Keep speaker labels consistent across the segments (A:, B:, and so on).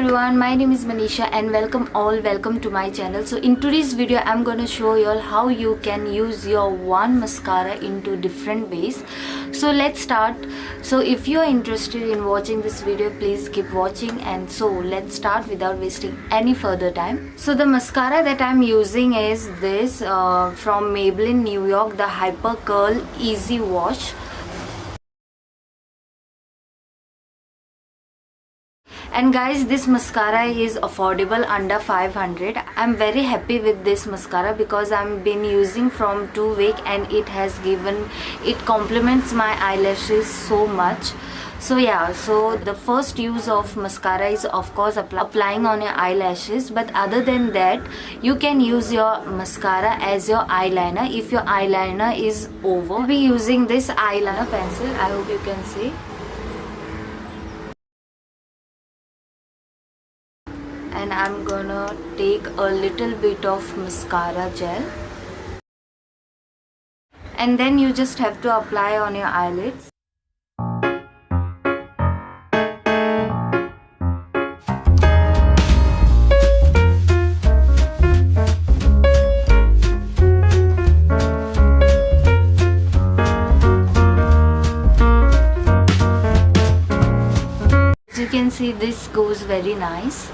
A: everyone, my name is Manisha and welcome to my channel. So in today's video I'm gonna show you all how you can use your one mascara into different ways. So let's start. So if you are interested in watching this video, please keep watching, and so let's start without wasting any further time. So the mascara that I'm using is this from Maybline New York, the Hyper Curl Easy Wash. And guys, this mascara is affordable, under 500. I'm very happy with this mascara because I've been using from 2 weeks and it complements my eyelashes so much. So yeah, so the first use of mascara is of course applying on your eyelashes, but other than that you can use your mascara as your eyeliner if your eyeliner is over. I'll be using this eyeliner pencil, I hope you can see. And I'm gonna take a little bit of mascara gel, and then you just have to apply on your eyelids. As you can see, this goes very nice.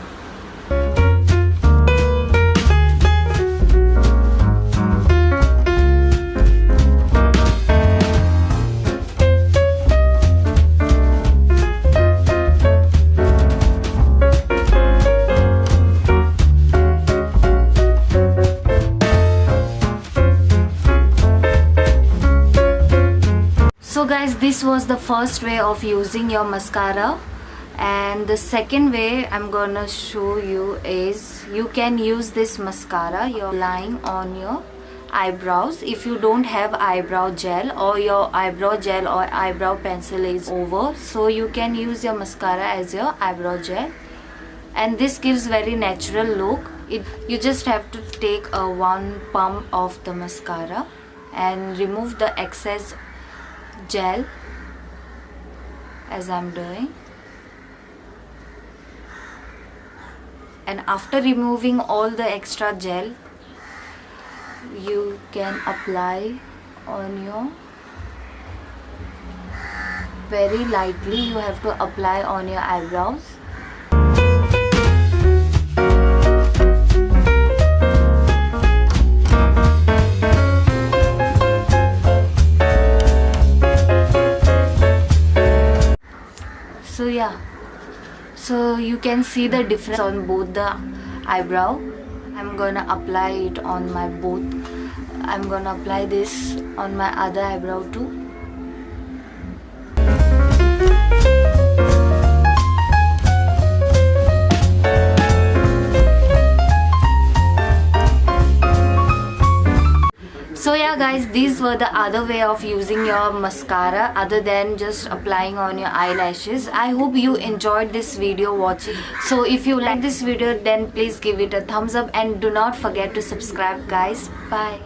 A: So guys, this was the first way of using your mascara, and the second way I'm gonna show you is you can use this mascara you're applying on your eyebrows. If you don't have eyebrow gel, or your eyebrow gel or eyebrow pencil is over, so you can use your mascara as your eyebrow gel, and this gives very natural look. You just have to take one pump of the mascara and remove the excess gel as I'm doing, and after removing all the extra gel you can apply on your, very lightly you have to apply on your eyebrows. So yeah, so you can see the difference on both the eyebrow. I'm gonna apply it on my both. I'm gonna apply this on my other eyebrow too. So yeah guys, these were the other way of using your mascara other than just applying on your eyelashes. I hope you enjoyed this video watching. So if you like this video, then please give it a thumbs up and do not forget to subscribe guys. Bye.